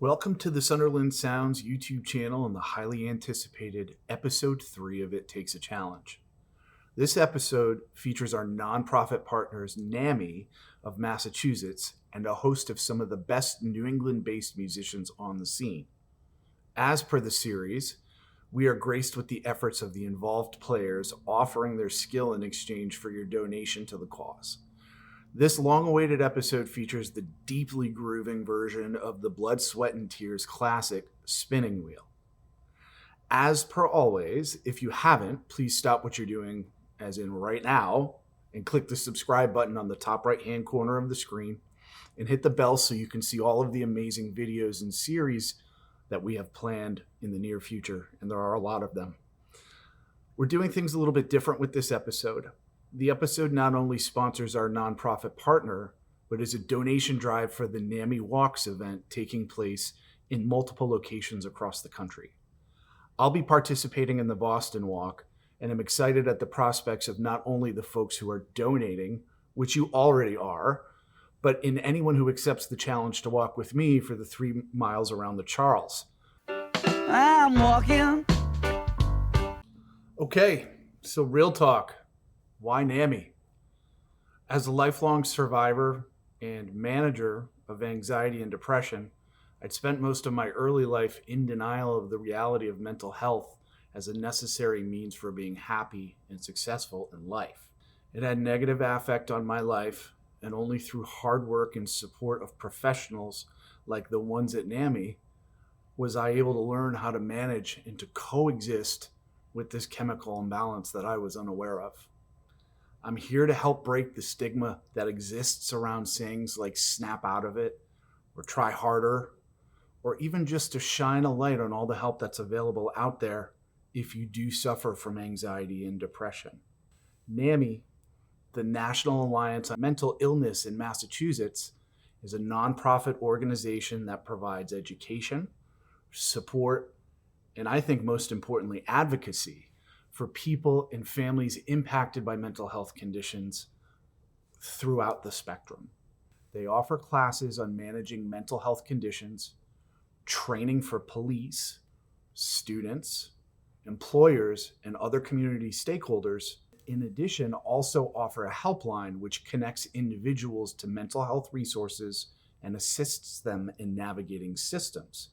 Welcome to the Sunderland Sounds YouTube channel and the highly anticipated episode 3 of It Takes a Challenge. This episode features our nonprofit partners NAMI of Massachusetts and a host of some of the best New England-based musicians on the scene. As per the series, we are graced with the efforts of the involved players offering their skill in exchange for your donation to the cause. This long-awaited episode features the deeply grooving version of the Blood, Sweat, and Tears classic, Spinning Wheel. As per always, if you haven't, please stop what you're doing, as in right now, and click the subscribe button on the top right-hand corner of the screen, and hit the bell so you can see all of the amazing videos and series that we have planned in the near future, and there are a lot of them. We're doing things a little bit different with this episode. The episode not only sponsors our nonprofit partner, but is a donation drive for the NAMI Walks event taking place in multiple locations across the country. I'll be participating in the Boston Walk, and I'm excited at the prospects of not only the folks who are donating, which you already are, but in anyone who accepts the challenge to walk with me for the 3 miles around the Charles. I'm walking. Okay, so real talk. Why NAMI? As a lifelong survivor and manager of anxiety and depression, I'd spent most of my early life in denial of the reality of mental health as a necessary means for being happy and successful in life. It had negative affect on my life, and only through hard work and support of professionals like the ones at NAMI was I able to learn how to manage and to coexist with this chemical imbalance that I was unaware of. I'm here to help break the stigma that exists around sayings like snap out of it, or try harder, or even just to shine a light on all the help that's available out there if you do suffer from anxiety and depression. NAMI, the National Alliance on Mental Illness in Massachusetts, is a nonprofit organization that provides education, support, and I think most importantly, advocacy for people and families impacted by mental health conditions throughout the spectrum. They offer classes on managing mental health conditions, training for police, students, employers, and other community stakeholders. In addition, also offer a helpline which connects individuals to mental health resources and assists them in navigating systems.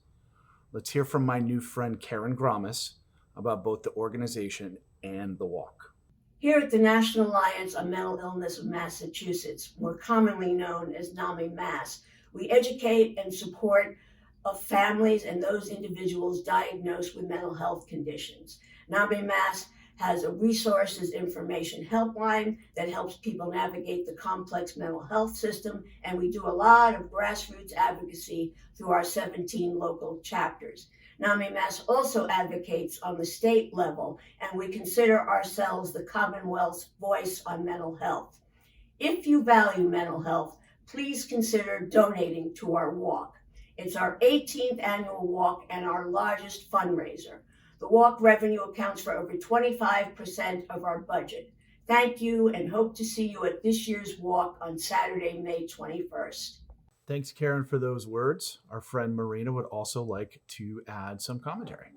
Let's hear from my new friend Karen Gromas about both the organization and the walk. Here at the National Alliance on Mental Illness of Massachusetts, more commonly known as NAMI Mass, we educate and support of families and those individuals diagnosed with mental health conditions. NAMI Mass has a resources information helpline that helps people navigate the complex mental health system, and we do a lot of grassroots advocacy through our 17 local chapters. NAMI Mass also advocates on the state level, and we consider ourselves the Commonwealth's voice on mental health. If you value mental health, please consider donating to our walk. It's our 18th annual walk and our largest fundraiser. The walk revenue accounts for over 25% of our budget. Thank you, and hope to see you at this year's walk on Saturday, May 21st. Thanks, Karen, for those words. Our friend Marina would also like to add some commentary.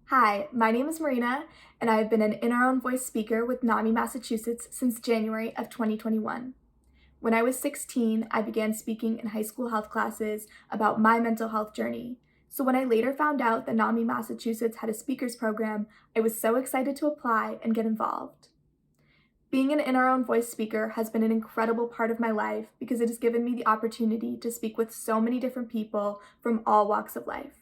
Hi, my name is Marina, and I have been an In Our Own Voice speaker with NAMI Massachusetts since January of 2021. When I was 16, I began speaking in high school health classes about my mental health journey. So when I later found out that NAMI Massachusetts had a speakers program, I was so excited to apply and get involved. Being an In Our Own Voice speaker has been an incredible part of my life because it has given me the opportunity to speak with so many different people from all walks of life.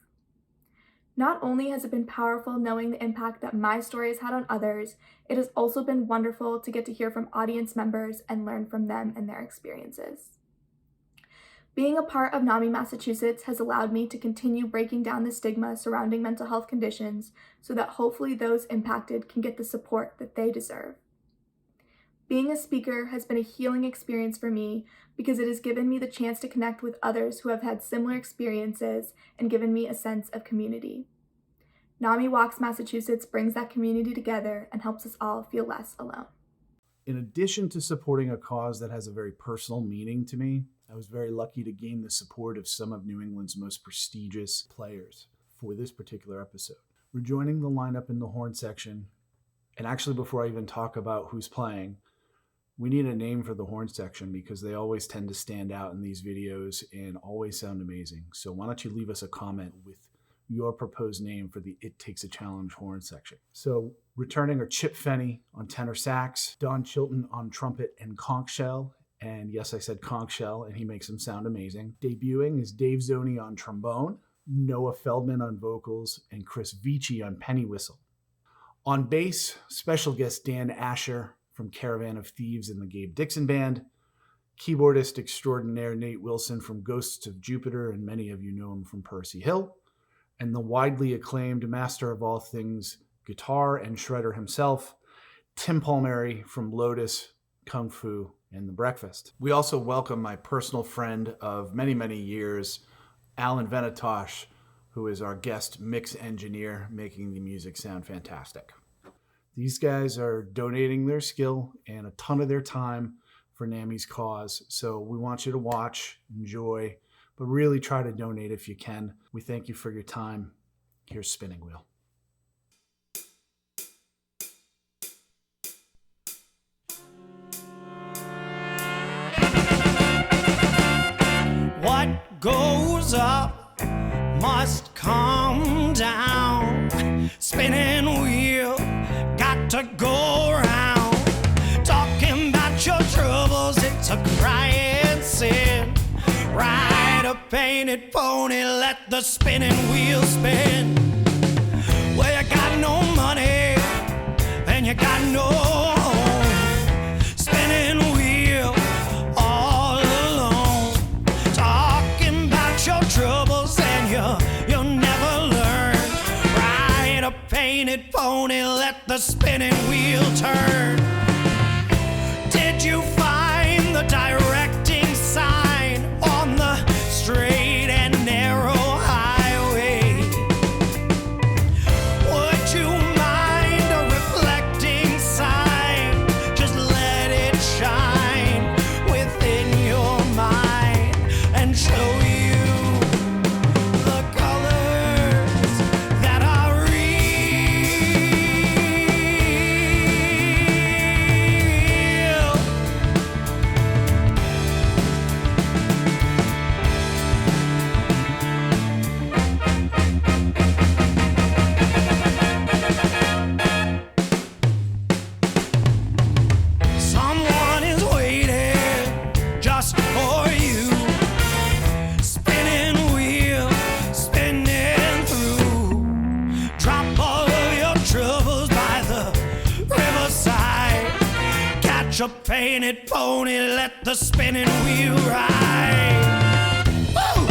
Not only has it been powerful knowing the impact that my story has had on others, it has also been wonderful to get to hear from audience members and learn from them and their experiences. Being a part of NAMI Massachusetts has allowed me to continue breaking down the stigma surrounding mental health conditions so that hopefully those impacted can get the support that they deserve. Being a speaker has been a healing experience for me because it has given me the chance to connect with others who have had similar experiences and given me a sense of community. NAMI Walks Massachusetts brings that community together and helps us all feel less alone. In addition to supporting a cause that has a very personal meaning to me, I was very lucky to gain the support of some of New England's most prestigious players for this particular episode. We're joining the lineup in the horn section. And actually, before I even talk about who's playing, we need a name for the horn section because they always tend to stand out in these videos and always sound amazing. So why don't you leave us a comment with your proposed name for the It Takes a Challenge horn section. So returning are Chip Fenney on tenor sax, Don Chilton on trumpet and conch shell. And yes, I said conch shell, and he makes them sound amazing. Debuting is Dave Zoney on trombone, Noah Feldman on vocals, and Chris Vici on penny whistle. On bass, special guest Dan Asher from Caravan of Thieves and the Gabe Dixon Band, keyboardist extraordinaire Nate Wilson from Ghosts of Jupiter, and many of you know him from Percy Hill, and the widely acclaimed master of all things guitar and shredder himself, Tim Palmieri from Lotus, Kung Fu, and The Breakfast. We also welcome my personal friend of many, many years, Alan Venatosh, who is our guest mix engineer, making the music sound fantastic. These guys are donating their skill and a ton of their time for NAMI's cause. So we want you to watch, enjoy, but really try to donate if you can. We thank you for your time. Here's Spinning Wheel. What goes up must come down. Spinning wheel, got to go round. Talking about your troubles, it's a crying sin. Ride a painted pony, let the spinning wheel spin. Well, you got no money, and you got no home. Spinning wheel, all alone. Talking about your troubles, and you'll never learn. Ride a painted pony, let the spinning wheel turn. Did you find the directing sign on the straight and narrow highway? Would you mind a reflecting sign? Just let it shine within your mind and show you the colors that are real. Someone is waiting just for you. Spinning wheel, spinning through. Drop all of your troubles by the riverside. Catch a painted pony, let the spinning wheel ride. Woo!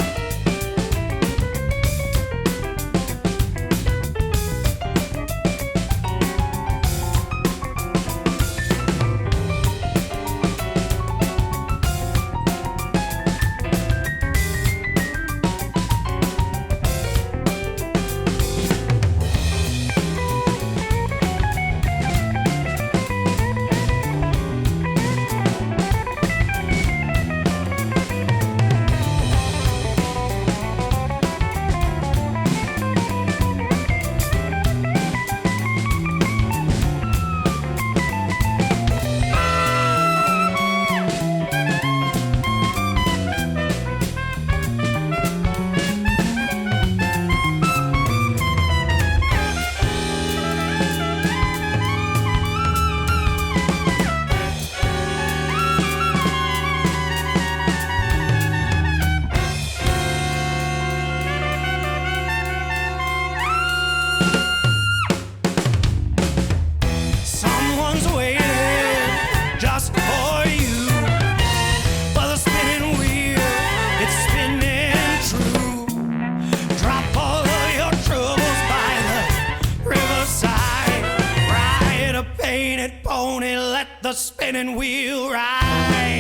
Someone's waiting just for you. For the spinning wheel, it's spinning true. Drop all of your troubles by the riverside. Ride a painted pony, let the spinning wheel ride.